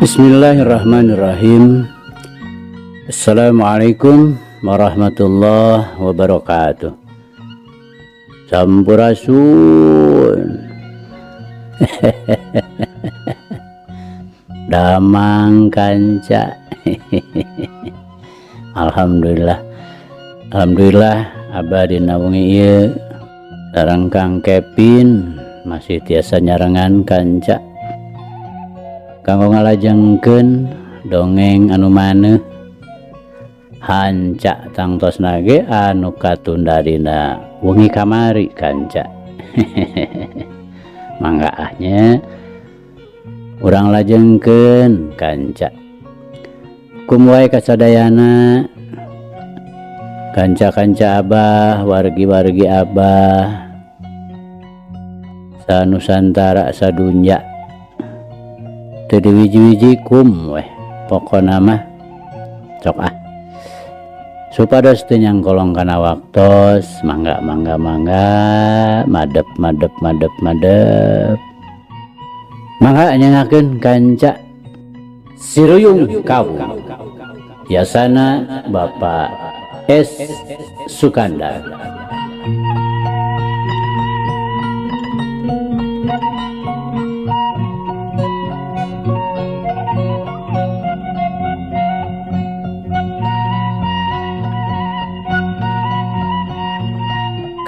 Bismillahirrahmanirrahim. Assalamualaikum warahmatullahi wabarakatuh. Sampurasun. Damang kanca. Alhamdulillah. Alhamdulillah abadi naungi ieu sareng Kang Kevin masih tiasa nyarengan kanca kanggo ngalajengkeun dongeng anu maneh hanca tangtos nage anu katunda dina wengi kamari kanca. Mangga ahnya urang lajengkeun kanca kumwae kasadayana kanca-kanca abah wargi-wargi abah sanusantara sadunya teu diwiji-wiji kum weh pokona mah sok supados teu nyangkolong kana waktos mangga madep mangga nyangakeun kanca Siruyung Kawu biasana Bapak S. Sukandar.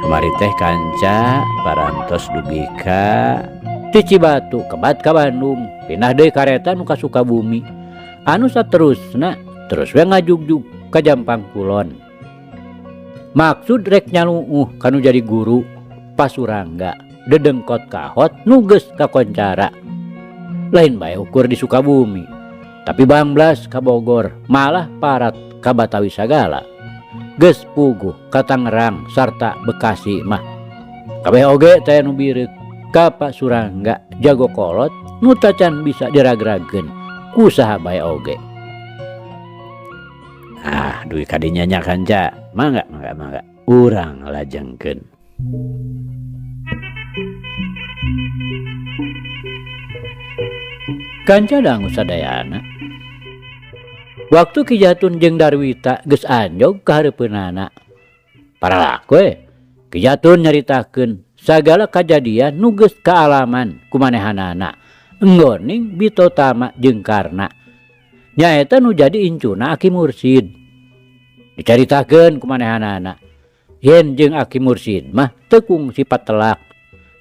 Kemari teh kanca parantos dugi ka ti Cibatu kebat ka Bandung pindah deui kareta nu ka Sukabumi anu saterusna terus we ngajugjug ka Jampang Kulon maksud rek nyaluuh kanu jadi guru pasurangga dedengkot kahot nuges ka Koncara lain bae ukur di Sukabumi tapi bangblas ka Bogor malah parat ka Batawi sagala geus puguh ka Tangerang sarta Bekasi mah kabeh oge teh nu bireuk ka Pasurangga jago kolot nu tacan bisa diragrageun ku saha bae oge. Duit kadinya nya kanca mangga urang lajengkeun. Kanca dangu sadayana waktu Ki Jatun jeung Darwita geus anjog ka hareupeunana paralaku Ki Jatun nyaritakeun sagala kajadian nu geus kaalaman kumanehanana enggoning Bitotama jeung Karna nyaeta nu jadi incuna Aki Mursid dicaritakeun kumanehanana yen jeung Aki Mursid mah teu kungsi patelak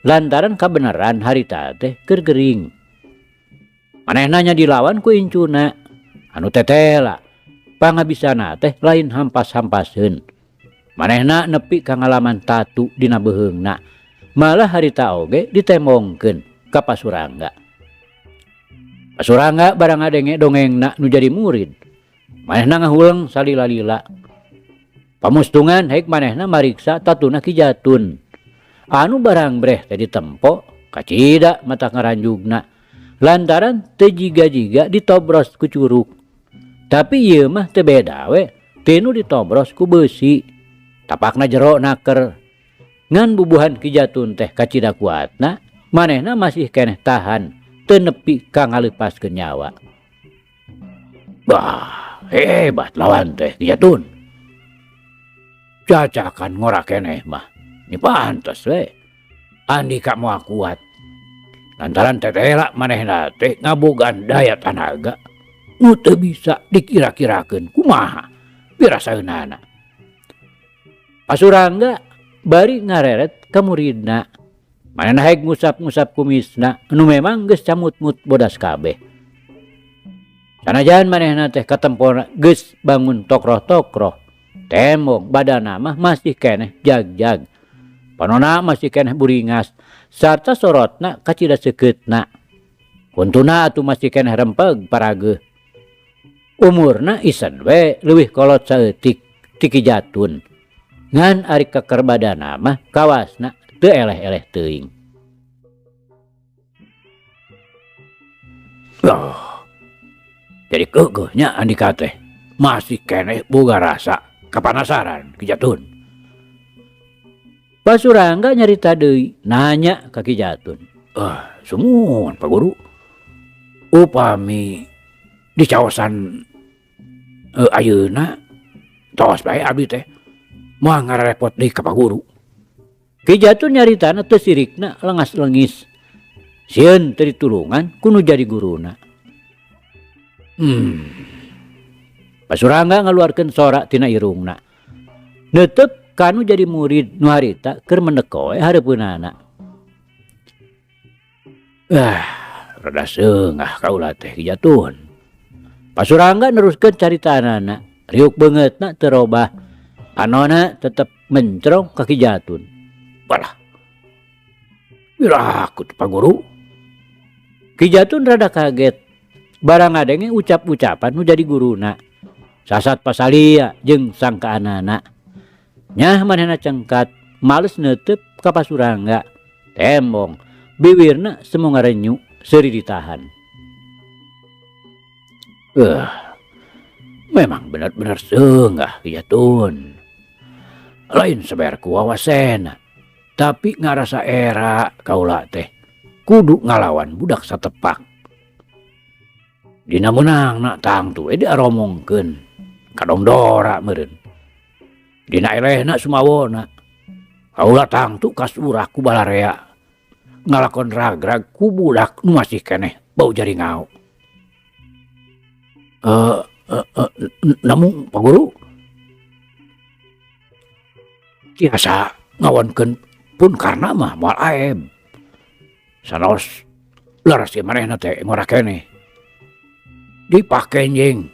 lantaran kabeneran harita teh keur gering manehna nya dilawan ku incuna anu tetela pangabisana teh lain hampas-hampaskeun manehna nepi ka ngalaman tatu dina beheungna malah harita oge ditembongkeun ka Pasurangga. Pasurangga barang ngadenge dongengna nu jadi murid manehna ngahuleng salila-lila pamustungan haik manehna mariksa tatuna Ki Jatun anu barang breh teh ditempo kacida mata ngaranjugna lantaran teu jiga-jiga ditobros ku curug tapi ieu mah teu beda we tinu ditobros ku beusi tapakna jero naker ngan bubuhan Ki Jatun teh kacida kuatna manehna masih keneh tahan teu nepi ka ngaleupaskeun nyawa. Bah hebat lawan teh Ki Jatun cacakan ngora keneh mah ni pantes we andika moal kuat lantaran tetela manehna teh ngabogaan daya tanaga nu teu bisa dikira-kirakeun kumaha pirasaeunana. Pasurangga bari ngareret ka muridna manehna haek ngusap-ngusap kumisna nu memang geus camut-mut bodas kabeh sanajan manehna teh katempona geus bangun tokroh-tokroh tembok badanna mah masih keneh jag-jag panonna masih keneh buringas sarta sorotna kacida seukeutna kuntuna atuh masih keneh rempeg parageuh umurna isen we leuwih kolot saeutik ti Ki Jatun ngan ari keker badanna mah kawasna teu eleh-eleh teuing. Jadi keugeuhnya andika teh masih keneh boga rasa kapanasaran Ki Jatun. Pasurangga nyarita deui nanya ka Ki Jatun. Sumuhun Pak Guru. Upami di caosan ayeuna tos bae abdi teh moal ngarepot deui ka paguru. Ki Jatun nyaritana teu sirikna lengas-lengis. Sieun teu ditulungan kudu jadi guruna. Pasurangga ngaluarkeun sora tina irungna. Neuteup kanu jadi murid nu harita keur meneko we hareupeunana. Rada seungah kaula teh Ki Jatun. Pasurangga neruskeun caritanana, riuk beungeutna teu robah. Anona tetep mencrong ka Ki Jatun. Walah. Biraku teh paguru. Ki Jatun rada kaget. Barang ngadenge ucap-ucapan nu jadi guruna. Sasat pasalia jeung sangkaanana. Nyah manehna cengkat, males neuteup ka Pasurangga. Tembong, bibirna semu ngarenyu seuri ditahan. Memang benar-benar seunggah Ki Jatun. Lain sabar ku wawasena. Tapi ngarasa era kaula teh kudu ngalawan budak satepak. Dina meunangna tang tu diaromongkeun ka Dongdora meureun. Dina elehna sumawona kaula tang tu kasurah ku balarea ngalakon ragrag ku budak nu masih keneh bau jaringau. Namun paguru tiasa ngawonkeun pun karena mah moal aeb. Sanaos laras ieu manehna teh ngora keneh. Dipake enjing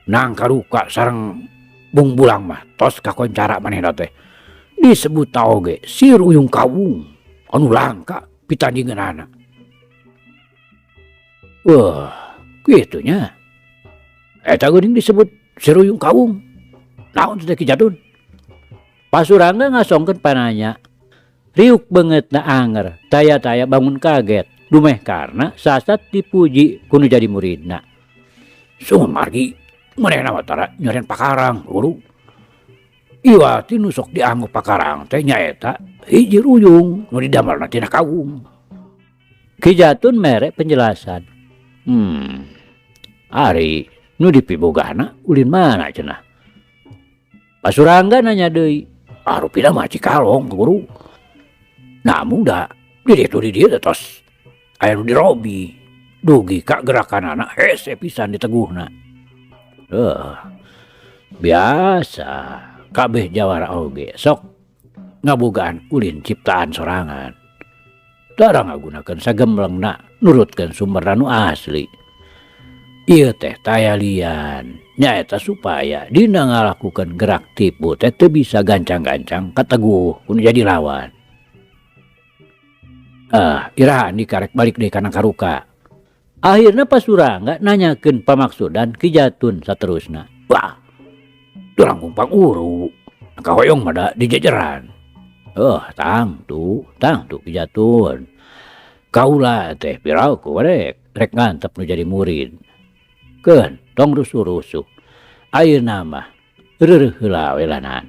nang karuka sareng bung bulang mah tos kakoncara manehna teh. Disebut oge si Ruyung Kawung anu langka pitandingeunana. Kitu nya. Eta geuning disebut si Ruyung Kawung. Naon teh Ki Jatun? Pasurangga ngasongkeun pananya. Riuk beungeutna anger, taya-taya bangun kaget. Dumeh karena sasat dipuji kudu jadi muridna. Sungun margi manehna watara nyoren pakarang guru. Iwati nu sok dianggep pakarang teh nyaeta hiji ruyung nu didamelna tina kawung. Ki Jatun mere penjelasan. Ari nu dipibogana ulin mana cenah? Pasurangga nanya deui. Arupina mah Cikalong guru. Namun da di dieu tos aya nu dirobi. Dugi ka gerakanana hese pisan diteguhna. Biasa kabeh jawara oge sok ngabogaan ulin ciptaan sorangan. Tara ngagunakeun sagemblengna nurutkeun sumberna nu asli. Ieu teh tayalian nyaeta supaya dina ngalakukeun gerak tipu teh teu bisa gancang-gancang kateguh kudu jadi lawan. Irahan dikarek balik deui kana karuka. Akhirna Pasurangga nanyakeun pamaksudan Ki Jatun saterusna. Wah, teu langkung panguru. Kahoyong mah da di jejeran. Tang tu Ki Jatun. Kaula teh piraku rek ngantep nu jadi murid. Keun tong rusuh-rusuh. Ayeuna mah reureuh heula we lanan.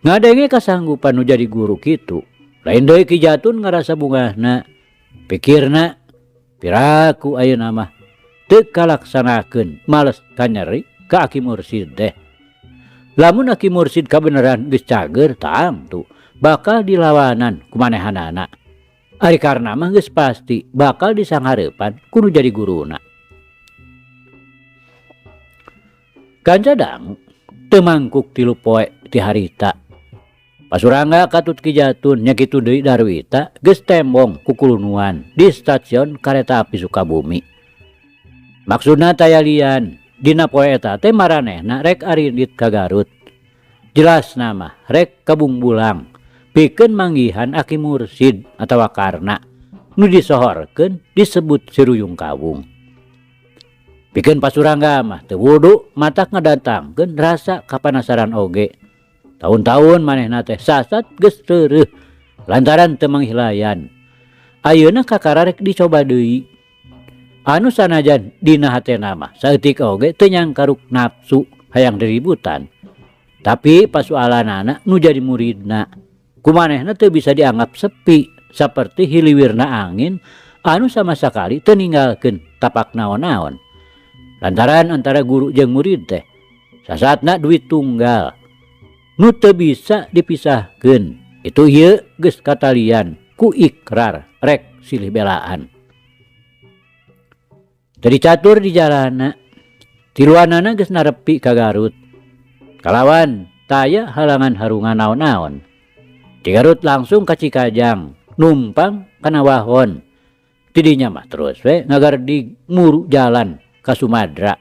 Ngadenge kasanggupan nu jadi guru kitu. Lain deui Ki Jatun ngarasa bungahna. Pikirna piraku ayeuna mah teu kalaksanakeun males kanyeri ka Aki Mursid teh. Lamun Aki Mursid kabeneran geus cager tang tu bakal dilawanan ku manehanana. Ari karna mah geus pasti bakal disanghareupan kudu jadi guruna. Kancadang teu mangkuk 3 poe ti harita. Pasurangga katut Ki Jatun nya kitu deui Darwita geus tembong ku kulunuan di stasiun kareta api Sukabumi. Maksudna tayalian dina poe eta teh maranehna rek aridit ka Garut. Jelasna mah rek ka Bungbulang pikeun manggihan Aki Mursid atawa Karna nu disohorkeun disebut si Ruyung Kawung. Pikeun Pasurangga mah teu wudu matak ngadatangkeun rasa kapanasaran oge. Tahun-tahun manehna teh sasat geus reureuh lantaran teu manghilayan. Ayeuna kakara rek dicoba deui. Anu sanajan dina hatena mah saeutik oge teu nyangkaruk nafsu hayang diributan. Tapi pasualanana nu jadi muridna kumanehna teu bisa dianggap sepi saperti hiliwirna angin anu sama sakali teu ninggalkeun tapak naon-naon. Lantaran antara guru jeung murid teh sasaatna duit tunggal nu teu bisa dipisahkeun. Itu ieu geus katalian ku ikrar rek silih belaan. Teu catur di jalanna, tiluanana geus narepi ka Garut. Kalawan taya halangan harungan naon-naon. Di Garut langsung ka Cikajang, numpang kana wahon. Tidinya mah terus we ngagardig muru jalan ka Sumadera.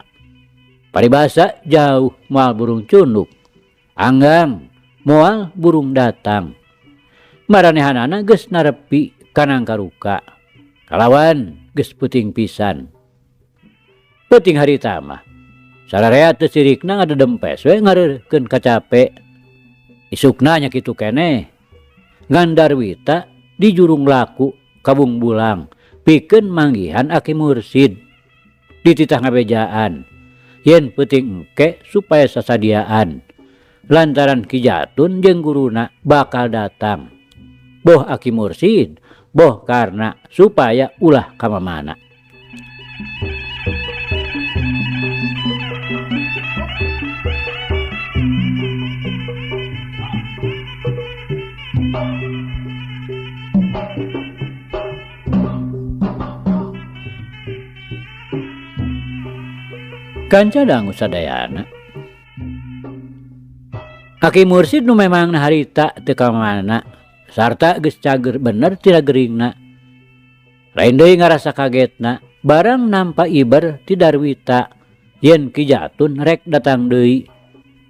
Paribasa jauh moal burung cunduk, anggang moal burung datang. Maranehanana geus narepi ka Nangkaruka. Kalawan geus peuting pisan. Peuting harita mah sararea teu sirikna ngadedempes we ngareurkeun kacape. Isukna nya kitu keneh. Ngan Darwita di jurung laku Kabung Bulang pikeun manggihan Aki Mursid di titah ngabejaan yen peuting engke supaya sasadiaan lantaran Ki Jatun jeung guruna bakal datang. Boh Aki Mursid, boh karna supaya ulah kamamana. Kanca dangu sadayana. Aki Mursid nu memang harita teu ka mana sarta geus cager bener tina geuringna. Lain deui ngarasa kagetna barang nampa iber ti Darwita yen Ki Jatun rek datang deui.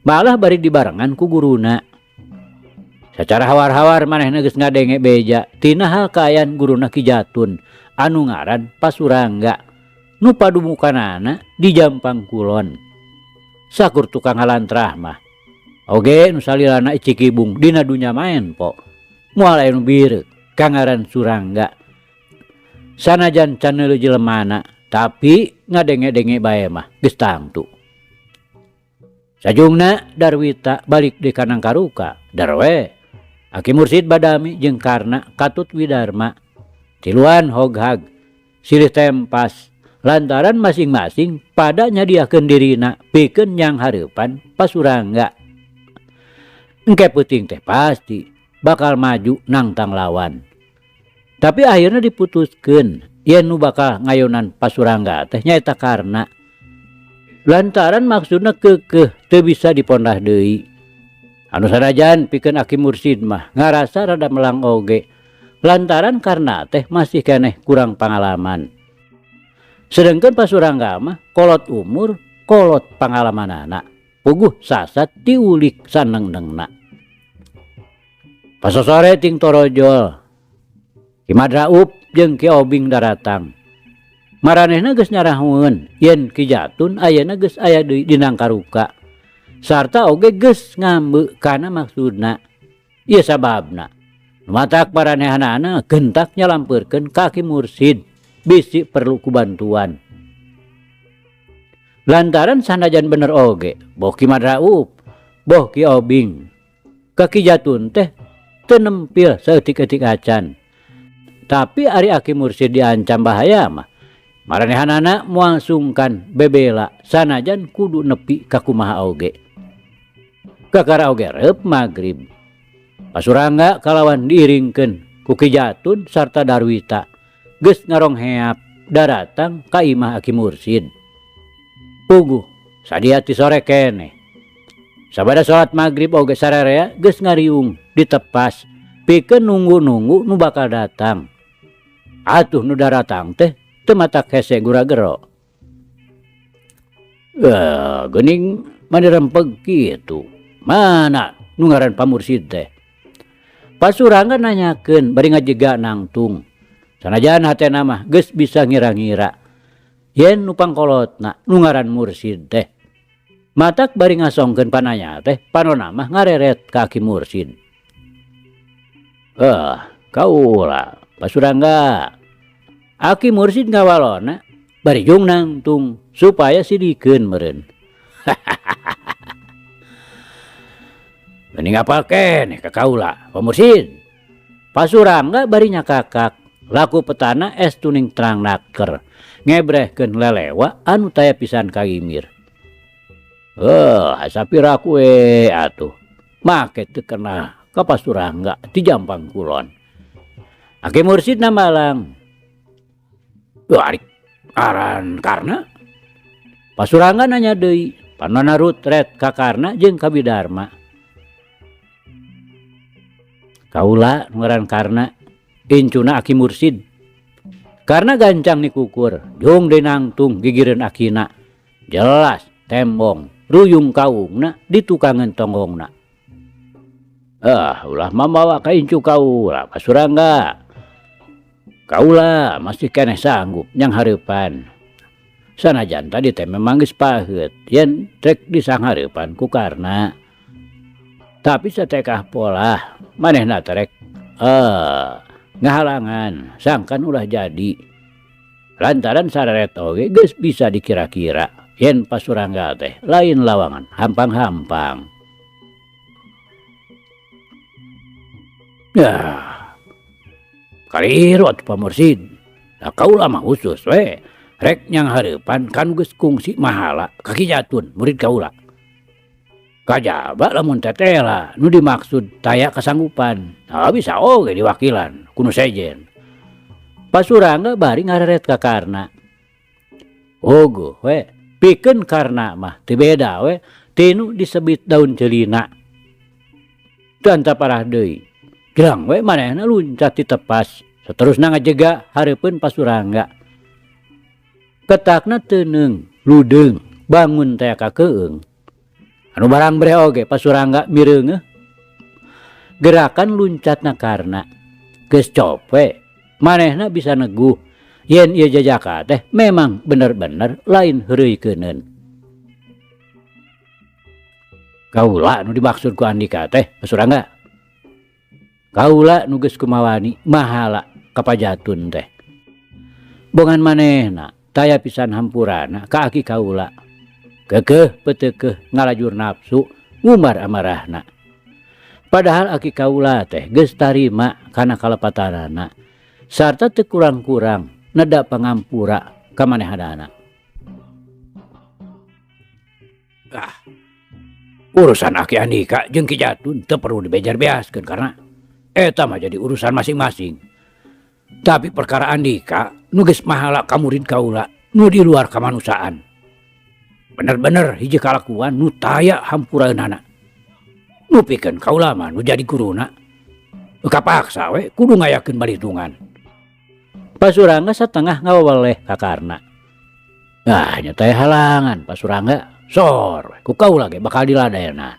Malah bari dibarengan ku guruna. Sacara hawar-hawar manehna geus ngadenge beja tina hal kaayaan guruna Ki Jatun anu ngaran Pasurangga nu padumukanana di Jampang Kulon. Sakur tukang halantrah mah oge nu salilana Cikibung dina dunya maen po moal aya nu bireuk kangaran Surangga. Sanajan can neuleuh jelemana tapi ngadenge-denge bae mah geus tangtu. Sajungna Darwita balik di Nangkaruka darwe Aki Mursid badami jeung Karna katut Widarma. Tiluan hoghag silih tempas lantaran masing-masing pada nyadiakeun dirina pikeun nyang hareupan Pasurangga. Engke peuting teh pasti bakal maju nangtang lawan. Tapi akhirnya diputuskeun yen nu bakal ngayonan Pasurangga teh nyaeta Karna. Lantaran maksudna keukeuh teu bisa dipondah deui. Anu sanajan pikeun Aki Mursid mah ngarasa rada melang oge lantaran Karna teh masih keneh kurang pangalaman. Sedangkan Pasurangga mah kolot umur, kolot pangalamanana, puguh sasat diulik saneng-nengna. Pasosore ting torojol, Ki Madraup jeung Ki Obing daratang. Maranehna geus nyarahun yen Ki Jatun ayeuna geus aya deui di Nangkaruka. Sarta oge geus ngambeu kana maksudna. Ieu sababna matak maranehanana gentak nyalampeurkeun ka Ki Mursid bisi perlu kubantuan. Lantaran sanajan bener oge boh Ki Madraup, boh Ki Obing ka Ki Jatun teh teu nempil saeutik-eutik acan. Tapi ari Aki Mursid diancam bahaya mah maranehanana moal sungkan bebela sanajan kudu nepi ka kumaha oge. Kakara oge reup magrib. Pasurangga kalawan diiringkeun ku Ki Jatun sarta Darwita geus ngarongheap daratang ka imah Aki Mursid. Puguh sadia ti sore keneh. Sabada salat magrib oge sararea geus ngariung ditepas pikeun nunggu-nunggu nu bakal datang. Atuh nu daratang teh teu matak hese gura-gero. Geuning manirempeg kitu. Mana nu ngaran Pamursid teh? Pasurangga nanyakeun bari ngajega nangtung. Sanajan hatena mah geus bisa ngira-ngira yen nu pangkolotna nu ngaran Mursid teh. Matak bari ngasongkeun pananya teh panonna mah ngareret ka Aki Mursid. Kaula Pasurangga. Aki Mursid ngawalona bari jung nangtung supaya sidikeun meureun. Geuning apal keneh ka kaula Pamursid. Pasurangga bari nyakakak laku petana es tuning terang naker ngebrehkeun lelewa anu taya pisan kagimir. Sapira kue atuh make teu kena ka Pasurangga ti Jampang Kulon. Aki Mursid na Malang. Arik aran Karna. Pasurangga nanya deui, panonna rutret ka Karna jeung ka Bidarma. Kaula ngaran Karna, incuna Aki Mursid. Karna gancang nikukur, jong deui nangtung gigireun akina. Jelas tembong, ruyung kaungna di tukangan tonggongna. Ulah mamawa ka incu kaula Pasurangga. Kaula masih keneh sanggup nyang hareupan. Sanajan tadi teh memang geus paheut yen trek disanghareupan ku Karna. Tapi satekah pola manehna trek ngahalangan sangkan ulah jadi. Lantaran sareret oge geus bisa dikira-kira yen Pasurangga teh lain lawangan hampang-hampang. Ya, kaliru atuh Pak Mursid. Nah, kaula mah khusus we. Rek nyang hareupan kan geus kungsi mahala ka Ki Jatun murid kaula. Kajaba lamun tetela nu dimaksud taya kasanggupan. Bisa oge diwakilan kuno sejen. Pasurangga bari ngareret ka Karna. Ogo we, pikeun Karna mah teu beda we tinu disebit daun celina. Teu parah deui. Gelang we manehna luncat ti tepas, saterusna ngajega hareupeun Pasurangga. Ketakna teuneng, ludeung, bangun teh ka keung. Anu barang breh oge Pasurangga mireungeuh. Gerakan luncatna Karna geus cope, manehna bisa neguh yen ieu jajaka teh memang bener-bener lain heureukeuneun. Kaula nu dimaksud ku Andika teh Pasurangga. Kaula nu geus kumawani mahala ka Pajatun teh. Bongan manehna taya pisan hampurana ka aki kaula. Kekeh peteukeuh ngalajur nafsu ngumbar amarahna. Padahal aki kaula teh geus tarima kana kalepatanana sarta teu kurang-kurang neda pangampura ka manehanana. Urusan aki Andika jeung Ki Jatun teu perlu dibejar-beaskeun karena eta mah jadi urusan masing-masing. Tapi perkara Andika nu geus mahala ka murid kaula nu di luar kamanusaan. Bener-bener hiji kalakuan nu taya hampuraeunana. Nu pikeun kaula mah nu jadi guruna. Kapaksa we kudu ngayakeun balitungan. Pasurangga satengah ngaweleh ka Karna. Nya teh halangan Pasurangga sor ku kaula ge bakal diladenan.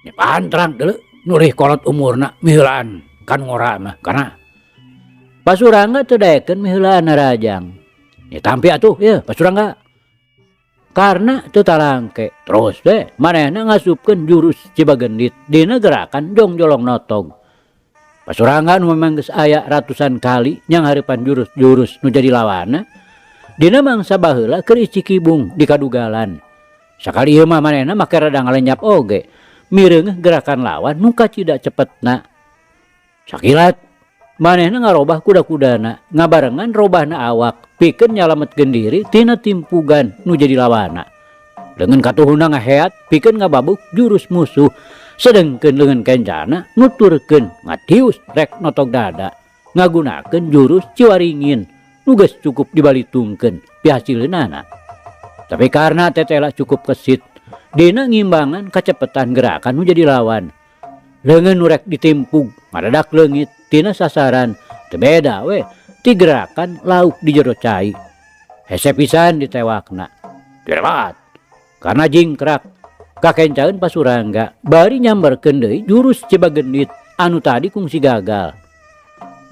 Nya pantrang deuleu nu rih kolot umurna miheulaan kan ngora mah karena Pasurangga teu daekeun miheulaan Rajang. Ya tampi atuh ya Pasurangga. Karena teu talangke terus deh manehna ngasupkeun jurus Cibagendit dina gerakan jongjolong notog. Pasurangga nu memang geus aya ratusan kali nyang hareupan jurus-jurus nu jadi lawanna dina mangsa baheula keur Cikibung di kadugalan. Sakali ieu mah manehna make rada ngalenyap oge mireungeuh gerakan lawan nu kacida cepetna. Sakilat manehna ngarobah kuda-kudana ngabarengan robahna awak pikeun nyalametkeun diri tina timpugan nu jadi lawanna. Leungeun katuhuna ngaheat pikeun ngababuk jurus musuh sedengkeun leungeun kencana nuturkeun ngatius rek notog dada ngagunakeun jurus Ciwaringin nu geus cukup dibalitungkeun pihasileunnana. Tapi karena tetela cukup kesit dina ngimbangan kacepetan gerakan nu jadi lawan. Leungeun nu rek ditimpug madadak leungit tina sasaran teu beda we ti gerakan lauk di jero cai. Hese pisan ditewakna. Direwat. Karena jingkrak kakencaeun Pasurangga bari nyamberkeun deui jurus Cibagendit anu tadi kungsi gagal.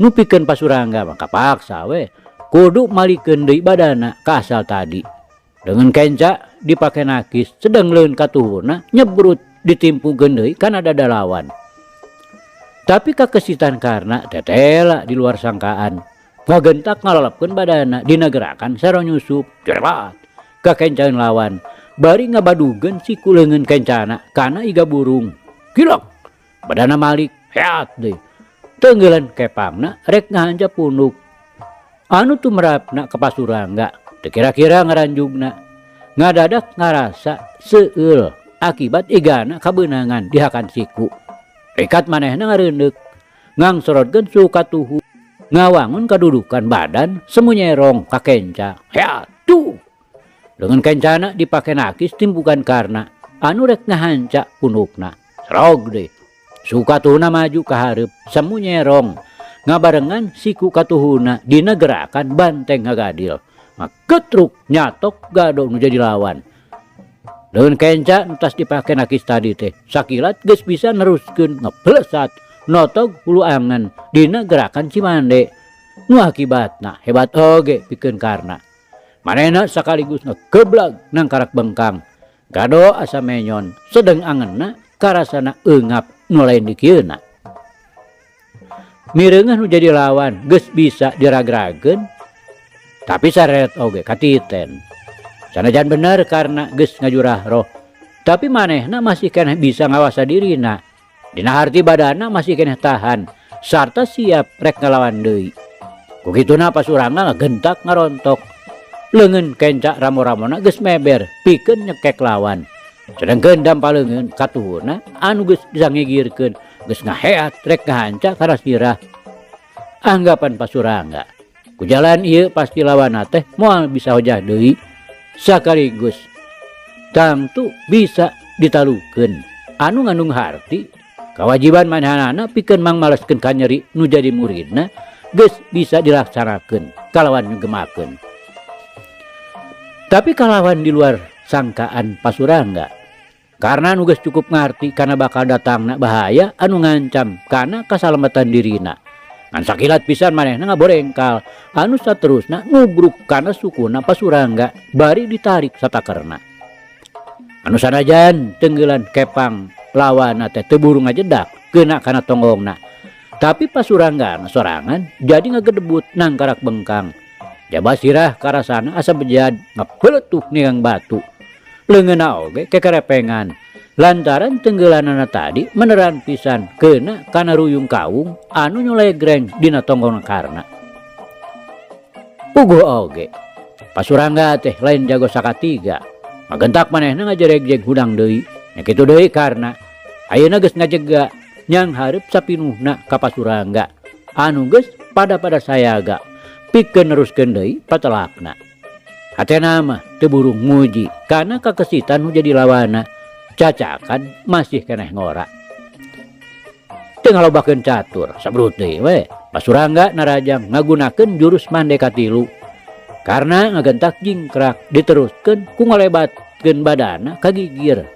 Nu pikeun Pasurangga mah kapaksa we kudu malikeun deui badana ka asal tadi. Dengan kenca dipake nakis sedang leun katuhuna nyebrut ditimpukeun deui kana dada lawan. Tapi kakesitan Karna tetela di luar sangkaan. Ngagentak ngalalepkeun badana dina gerakan saro nyusup jerat kakencaeun lawan. Bari ngabadugeun si kuleungeun kencana kana iga burung. Gilok badana malik heat deui. Tenggelan kepangna rek ngahanca punuk. Anu tumrapna ka Pasurangga teu kira-kira ngaranjugna. Ngadadak ngarasa seueul akibat igana kabeunangan dihakan siku. Rikat manehna ngareundeuk ngangsorotkeun suhu katuhu, ngawangun kadudukan badan semu nyerong ka kenca. Ya tuh. Dengan kencana dipake nakis timbukan karena anu rek ngahanca punukna. Serog deh. Suhu katuhuna maju ka hareup semu nyerong ngabarengan siku katuhuna dina gerakan banteng ngagadil. Ketruk nyatok gado nu jadi lawan. Dengan kenca entas dipake nakis tadi teh sakilat geus bisa neruskeun ngeplesat notog hulu angan dina gerakan Cimande. Nu akibatna hebat oge pikeun karna. Manehna sakaligus ngegeblag nang karak bengkang. Gado asa menyon sedeng angenna karasana eungap nu lain dikieuna. Mireungah nu jadi lawan geus bisa diragrageun tapi saret oge katiten. Sanajan bener karena geus ngajurah roh, tapi manehna masih keneh bisa ngawasa dirina. Dina harti badana masih keneh tahan sarta siap rek ngalawan deui. Kukituna Pasurangga ngagentak ngarontok. Leungeun kenca ramo-ramona geus meber pikeun nyekek lawan. Sedengkeun dampaleungeun katuhuna anu geus disangigirkeun geus ngaheat rek ngahanca kana sirah. Anggapan Pasurangga ku jalan ieu pasti lawanna teh moal bisa hojah deui sakaligus tangtu bisa ditalukeun anu ngandung harti kawajiban manehna pikeun mangmaleskeun ka nyeri nu jadi muridna geus bisa dilaksanakeun kalawan ngemakeun. Tapi kalawan di luar sangkaan Pasurangga karena nu geus cukup ngarti kana bakal datangna bahaya anu ngancam kana kasalamatan dirina. Ngan sakilat pisan manehna ngaborengkal anu saterusna nubruk kana sukuna Pasurangga bari ditarik satakerna. Anu sanajan tenggelan kepang lawanna teh teu buru ngajedak keuna kana tonggongna. Tapi Pasurangga sorangan jadi ngagedebut nang karak bengkang. Jaba sirah karasana asa bejad ngapeletuk ningang batu. Leungeunna oge kekerepengan. Lantaran tenggelanana tadi meneran pisan keuna kana ruyung kawung anu nyulegreng dina tonggong karna. Puguh oge Pasurangga teh lain jago sakatiga. Magentak manehna ngajereg-jeg hudang deui. Nya kitu deui karna ayeuna geus ngajega nyang hareup sapinuhna ka Pasurangga anu geus pada sayaga pikeun neruskeun deui patelakna. Hatena mah teu buru muji kana kakesitan nu jadi lawanna. Cacakan masih keneh ngora. Teu ngalobakeun catur sabrut deui we. Pasurangga narajang ngagunakeun jurus mande katilu. Karena ngagentak jingkrak diteruskeun ku ngalebatkeun badana kagigir.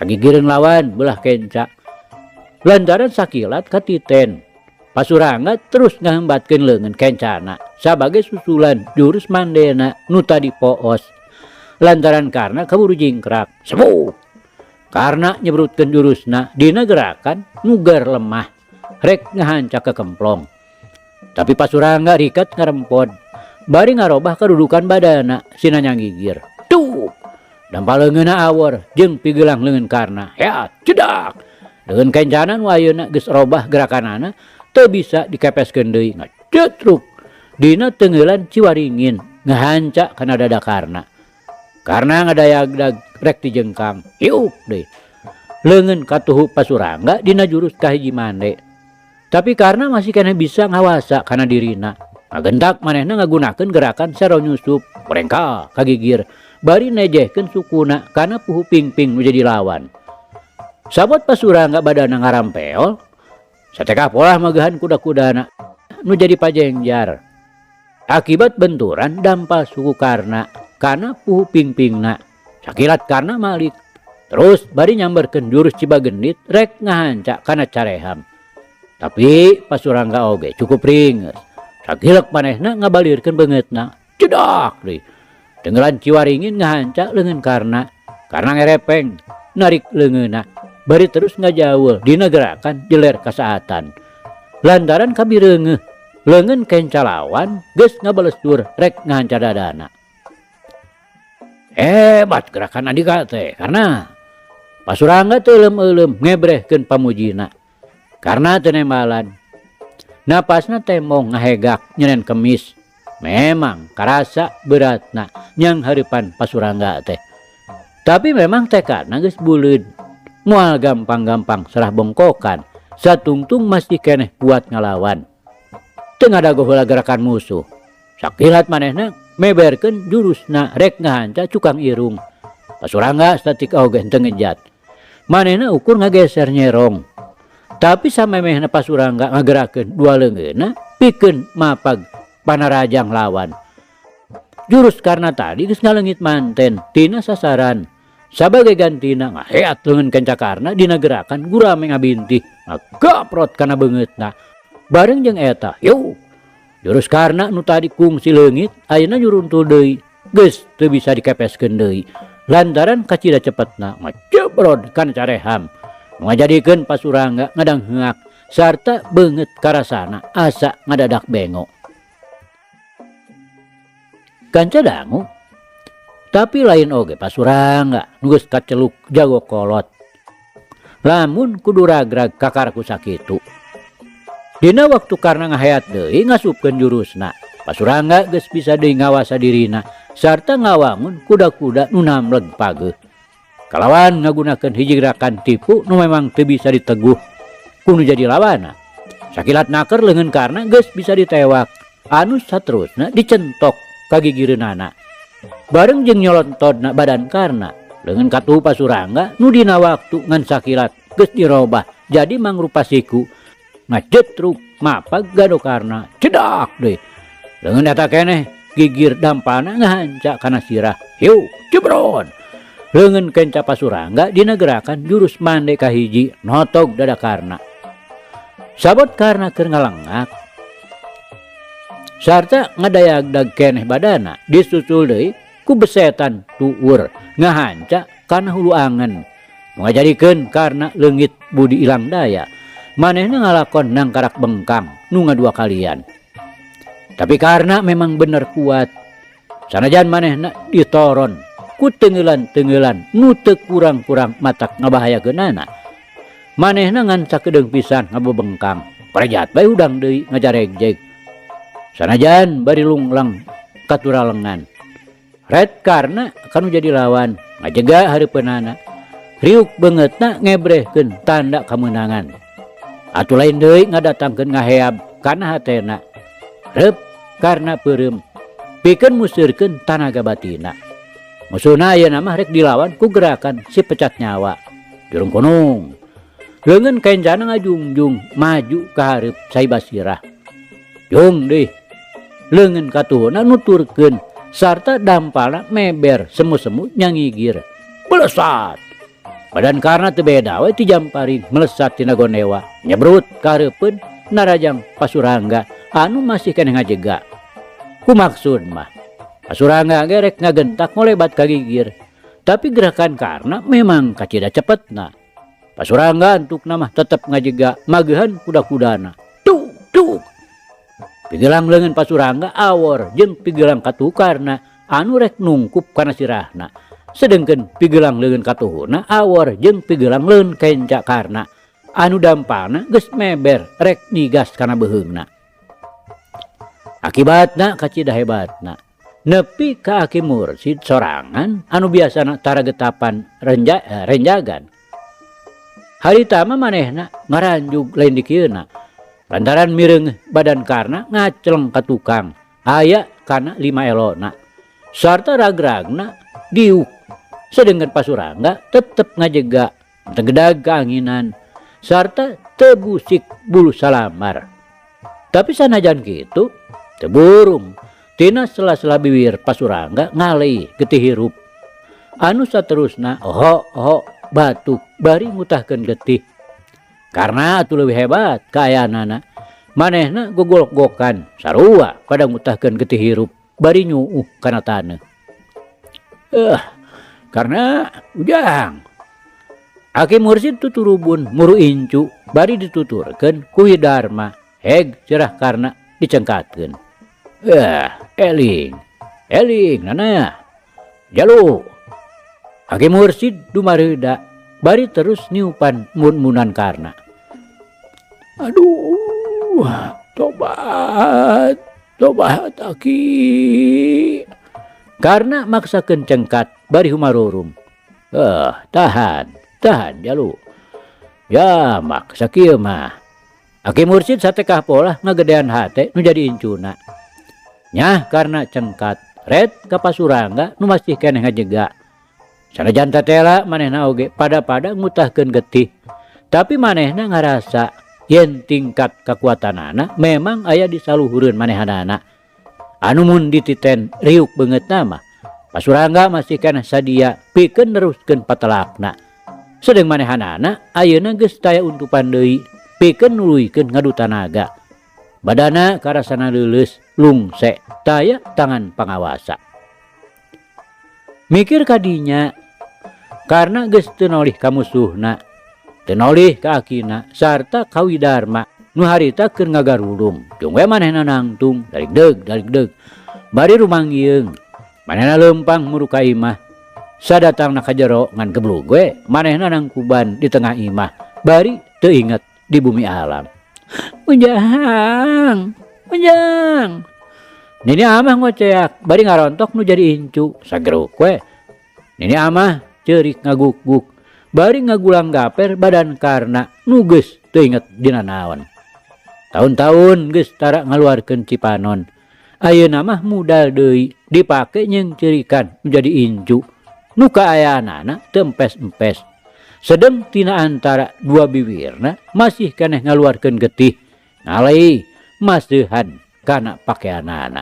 Kagigireun lawan belah kenca. Lantaran sakilat katiten. Pasurangga terus ngahembatkeun leungeun kencana sabagai susulan jurus mandena nu tadi poos. Lantaran karena kaburu jingkrak. Sebuh. Karena nyebrutkeun jurusna dina gerakan nugar lemah rek ngahanca kekemplong. Tapi Pasurangga rikat ngarempod bari ngarobah kedudukan badana sina nyanggigir. Tuh dampaleungeunna awor jeung pigelang leungeun karna. Ya cedak. Dengan kencana nu ayeuna geus robah gerakanana teu bisa dikepeskeun deui ngacetruk dina tenggelan Ciwaringin ngahanca kana dadakarna. Karena ngadayagdag rek dijengkang hiup deh leungeun katuhu Pasurangga dina jurus kahiji mande. Tapi karena masih keneh bisa ngawasa kana dirina ngagentak manehna ngagunakeun gerakan sero nyusup merengkal kagigir bari nejehkeun sukuna kana puhu pingping nu jadi lawan. Sabot Pasurangga badana ngarampeol satekah polah magahan kuda-kudana nu jadi pajengjar. Akibat benturan dampal suku karna kana puhu pingpingna sakilat karna malik terus bari nyamberkeun jurus Cibagendit rek ngahanca kana careham. Tapi Pasurangga oge cukup ringes sakileuk manehna ngabalirkeun beungeutna cedak deui tenggelan Ciwaringin ngahanca leungeun karna ngerepeng narik leungeunna bari terus ngajaweul dina gerakan jeler kasaatan. Lantaran kabireungeuh leungeun kenca lawan geus ngabalestur rek ngahanca dadana. Hebat gerakan adika teh karena Pasurangga teu eulem-eulem ngebrehkeun pamujina. Karena teu nembalan Napasna temong ngahegak nyenen kemis. Memang karasa beratna nyang harapan Pasurangga teh. Tapi memang tekadna geus buleud. Moal gampang-gampang serah bongkokan. Satungtung masih keneh kuat ngalawan. Teu ngadago heula gerakan musuh. Sakilat manehna meberkeun jurusna rek ngahanca cukang irung. Pasurangga statik oge teu ngejat. Manehna ukur ngageser nyerong. Tapi samemehna Pasurangga ngagerakeun dua leungeunna pikeun mapag panarajang lawan. Jurus karna tadi geus ngaleungit manten tina sasaran. Sabagai gantina ngaheat leungeun kencakarna dina gerakan gurame ngabintih ngagaprot kana beungeutna. Bareng jeung eta, yuk. Jurus karna nu tadi kungsi leungit ayeuna nyuruntul deui, geus teu bisa dikepeskeun deui. Lantaran kacida cepetna ngajebrod kana careham. Ngajadikeun Pasurangga ngadang heak sarta beungeut karasana asa ngadadak bengok. Kanca dangu. Tapi lain oge Pasurangga nu geus kaceluk jago kolot. Lamun kudu ragrag kakarku sakitu. Dina waktu karena ngaheat deui ngasupkeun jurusna. Pasurangga geus bisa deui ngawasa dirina sarta ngawangun kuda-kuda nu namleg pageuh. Kalawan ngagunakeun hiji gerakan tipu nu memang teu bisa diteguh kudu jadi lawana. Sakilat naker leungeun karna geus bisa ditewak. Anu saterusna dicentok ka gigireunana. Bareng jeung nyolontodna badan karna leungeun katuhu Pasurangga nu dina waktu ngan sakilat geus dirobah jadi mangrupa siku ngajetruk mapag gado karna cedak deui. Leungeun eta keneh gigir dampana ngahanca kana sirah. Hiu jebron. Leungeun kenca Pasurangga dina gerakan jurus mande kahiji notog dadakarna. Sabot karna keur ngalengak sarta ngadayagdag keneh badana disusul deui ku besetan tuur ngahanca kana hulu angen. Ngajadikeun karna leungit budi ilang daya. Manehna ngalakon nangkarak bengkang nu ngadua kalian. Tapi karna memang bener kuat. Sanajan manehna ditoron ku teungeulan-teungeulan nu teu kurang-kurang matak ngabahayakeunana. Manehna ngan sakedeung pisan ngabebengkang. Parejat bae udang deui ngajaregjeg. Sanajan bari lunglang katura lengan. Red karna kanu jadi lawan ngajega hareupeunana. Riuk beungeutna ngebrehkeun tanda kemenangan. Atuh lain deui ngadatangkeun ngaheab kana hatena. Reup karna peureum pikeun musirkeun tanaga batina. Musuhna ayeuna mah rek dilawan ku gerakan si pecat nyawa. Jurung kunung. Leungeun kencana ngajungjung maju ka hareup Sai Basirah. Jung deui. Leungeun katuhuna nuturkeun sarta dampalna meber semu-semu nyangigir. Melesat. Badan karna teu beda we ti Jamparing melesat tina gonewa. Nyebrut ka hareupeun narajang Pasurangga anu masih keneh ngajega. Ku maksud mah Pasurangga ge rek ngagentak ngolebat ka gigir. Tapi gerakan karna memang kacida cepetna. Pasurangga antukna mah tetep ngajega mageuhan kuda-kudana. Tuk tuk. Pigelang leungeun Pasurangga awor jeung pigelang katuhu karna anu rek nungkup kana sirahna. Sedengkeun pigelang leungeun katuhuna awor jeung pigelang leun kenca karna anu dampalna geus meber rek nigas kana beuheungna. Akibatna kacida hebatna. Nepi ka Aki Mursid sorangan anu biasana taragetapan renjagan. Harita mah manehna ngaranjug lain dikieuna. Lantaran mireung badan karna ngaceleng ka tukang aya kana 5 elona. Sarta ragragna diuk. Sedengkeun Pasurangga tetep ngajega tegedag keanginan sarta teu busik bulu salamar. Tapi sanajan kitu teu burung tina sela-sela bibir Pasurangga ngalih getih hirup. Anu saterusna oho batuk bari ngutahkeun getih. Karena atuh leuwih hebat kaayanana. Manehna gogolok-gokan sarua pada ngutahkeun getih hirup bari nyuuh kana taneuh. Karena ujang. Aki Mursid tuturubun muru incu bari dituturkeun ku Widarma heg cerah karna dicengkatkeun. Eling nana. Jalu. Aki Mursid dumareuda bari terus niupan mun-munan karna. Aduh, Tobat, tobat Aki. Karena maksakeun cengkat bari humarurum. Tahan jalu. Ya maksa kieu mah. Aki Mursid satekah pola ngagedean hate nu jadi incuna. Nyah karena cengkat red ka Pasurangga nu masih keneh ngajega. Sanajan tetela manehna oge pada ngutahkeun getih. Tapi manehna ngarasa yen tingkat kekuatanana memang aya di saluhureun manehanana. Anu mun dititen riuk beungeutna mah Pasurangga masih keneh sadia pikeun neruskeun patelakna. Sedeng manehanana ayeuna geus taya untupan deui pikeun nuluykeun ngadu tanaga. Badana karasana leuleus lungse taya tangan pangawasa. Mikir kadinya karena geus teu nolih ka musuhna, teu nolih ka akina sarta ka Widarma nu harita keur ngagarulung. Jeung we manehna nangtung darig-deug. Bari rumangieung manehna leumpang muruka imah. Sadatangna ka jero ngan geblug we manehna nangkuban di tengah imah. Bari teu inget di bumi alam. Ujang. Nini amah ngoceak bari ngarontok nu jadi incu sageruk we. Nini amah ceurik ngaguk-guk bari ngagulang gaper badan karena nu geus teu inget dina naon. Tahun-tahun geus tara ngaluarkeun cipanon. Ayeuna mah modal deui dipake nyeung ceurikan nu jadi incu. Nu kaayaanana teu empes-empes. Sedeng tina antara dua bibirna masih keneh ngaluarkeun getih. Ngalai maseuhan kana pakeanana.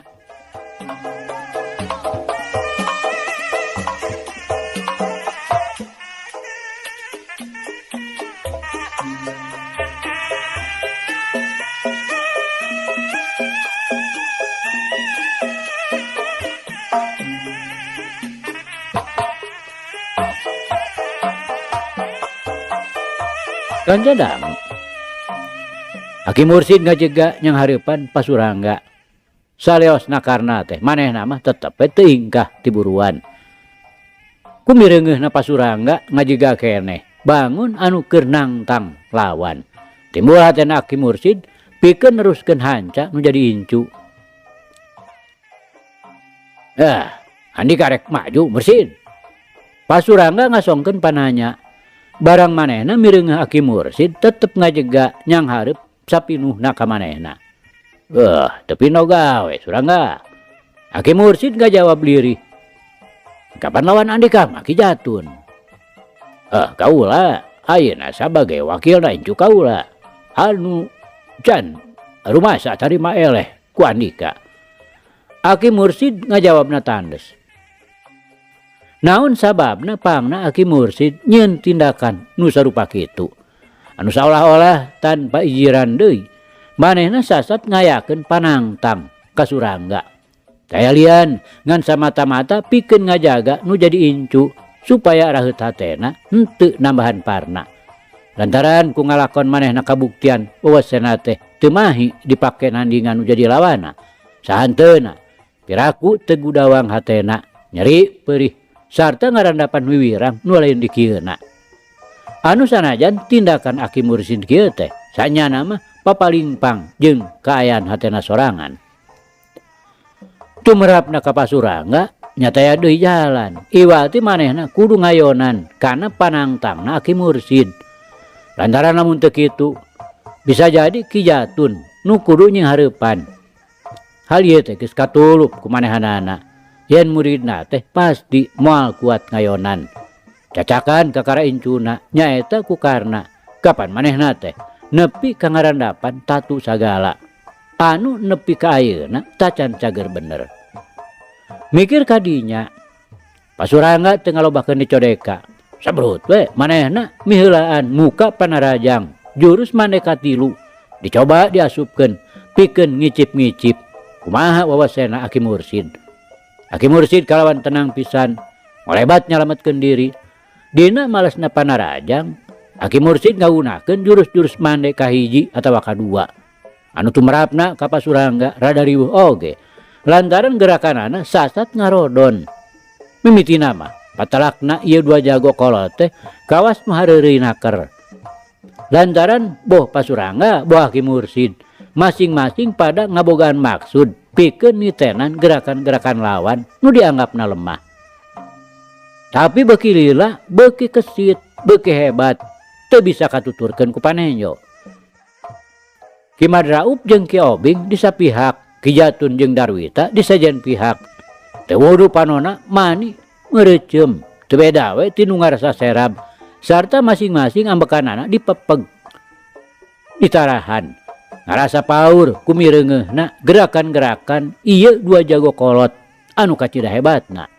Kanjadang Aki Mursid ngajega nyang hareupan Pasurangga. Saleosna karna teh manehna mah tetep teu ingkah tiburuan. Kumireungeunna Pasurangga ngajega keneh bangun anu keur nangtang lawan. Timbul hatena Aki Mursid pikeun neruskeun hanca nu jadi incu. Andi karek maju Mursid. Pasurangga ngasongkeun pananya. Barang manehna mireungeuh Aki Mursid tetep ngajega nyang hareup sapinuhna ka manehna. Tepi no gawe Surangga. Aki Mursid ngajawab lirih. Kapan lawan Andika mah Ki Jatun? Kaula ayeuna sabagai wakilna incu kaula. Anu can rumasa tarima eleh ku Andika. Aki Mursid ngajawabna tandes. Naon sababna pangna Aki Mursid nyieun tindakan nu sarupa kitu. Anu saolah-olah tanpa ijiran deui. Manehna sasat ngayakeun panangtang ka Surangga. Daya lian ngan samata-mata pikeun ngajaga nu jadi incu supaya raheut hatena henteu nambahan parna. Lantaran ku ngalakon manehna kabuktian wewesena teh teu mahi dipake nandingan nu jadi lawana. Sahanteuna piraku teu gudawang hatena nyeri perih sarta ngarandapan wiwirang nu lain dikieuna. Anu sanajan tindakan Aki Mursid kieu teh sanyana mah papalimpang jeung kaayaan hatena sorangan. Tumerapna ka Pasurangga nyataya deui jalan. Iwati manehna kudu ngayonan kana panangtangna Aki Mursid. Lantaran lamun teu kitu bisa jadi Ki Jatun nu kudu nyieun hareupan. Hal ieu teh geus katulup ku manehanana. Yen muridna teh pasti moal kuat ngayonan. Cacakan kakara incuna nyaeta ku karna kapan manehna teh nepi ka ngarandapan tatu sagala. Anu nepi ka ayeuna tacan cager bener. Mikir kadinya Pasurangga teu ngalobakeun dicodeka. Sabrut we manehna miheulaan muka panarajang jurus maneka tilu dicoba diasupkeun pikeun ngicip-ngicip kumaha wawasena Aki Mursid. Aki Mursid kalawan tenang pisan ngolebat nyalametkeun diri. Dina malesna panarajang Aki Mursid ngawunakeun jurus-jurus mande kahiji atawa kadua. Anu tumrapna ka Pasurangga rada riweuh oge lantaran gerakanana sasat ngarodon. Mimitina mah patalakna ieu dua jago kolot teh kawas mahareureuy naker. Lantaran boh Pasurangga boh Aki Mursid masing-masing pada ngabogaan maksud pikeun nitenan gerakan-gerakan lawan nu dianggapna lemah. Tapi beuki lila, beuki kesit, beuki hebat, teu bisa katuturkeun ku Panenjo. Ki Madraup jeung Ki Obing di sapihak, Ki Jatun jeung Darwita di sajen pihak. Teu wudu panona mani ngeureeceum, teu beda we ti nu ngarasa serab, sarta masing-masing ambekanana dipepeg. Ditarahan, ngarasa paur ku mireungeunna gerakan-gerakan ieu dua jago kolot anu kacida hebatna.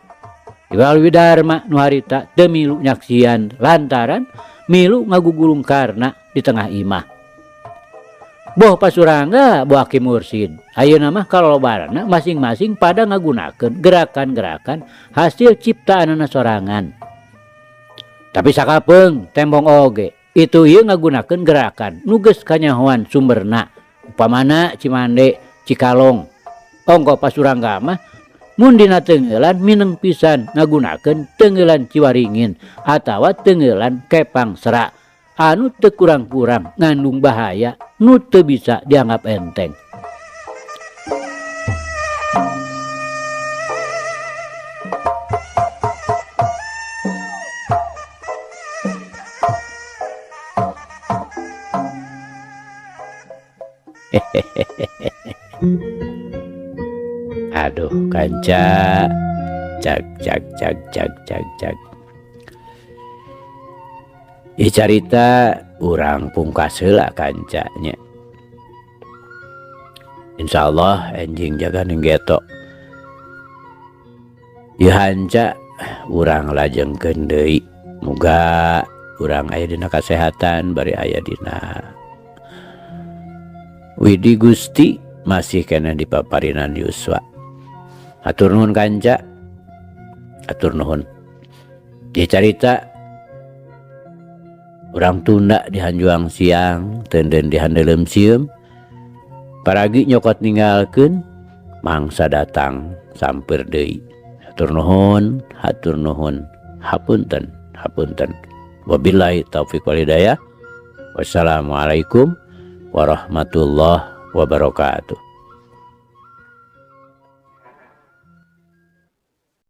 Iwal Widarma nu harita teu milu nyaksian lantaran milu ngagugulung karna di tengah imah. Boh pasurangga boh Aki Mursid, ayeuna mah kalolobarna masing-masing pada ngagunakeun gerakan-gerakan hasil ciptaanna sorangan. Tapi sakapeung tembong oge itu ieu ngagunakeun gerakan nu geus kanyahoan sumberna, upamana Cimande, Cikalong. Ongko pasurangga mah mun dina teungeulan mineng pisan ngagunakeun teungeulan Ciwaringin atawa teungeulan Kepang Sera anu teu kurang-kurang ngandung bahaya nu teu bisa dianggap enteng. Aduh kanca, cak. Ieu carita urang pungkas heula kancanya. Insyaallah enjing jaga nenggeto. Ieu hanca urang lajengkeun deui. Muga urang aya dina kasehatan bari aya dina widi Gusti masih kena dipaparinan yuswa. Atur nuhun kanca, atur nuhun. Ieu carita urang tunda di Hanjuang siang, tenden di handeuleum sieum. Paragi nyokot ninggalkeun, mangsa datang samper deui. Hatur nuhun, hapunten. Wabillahi taufiq wal hidayah. Wassalamualaikum warahmatullahi wabarakatuh.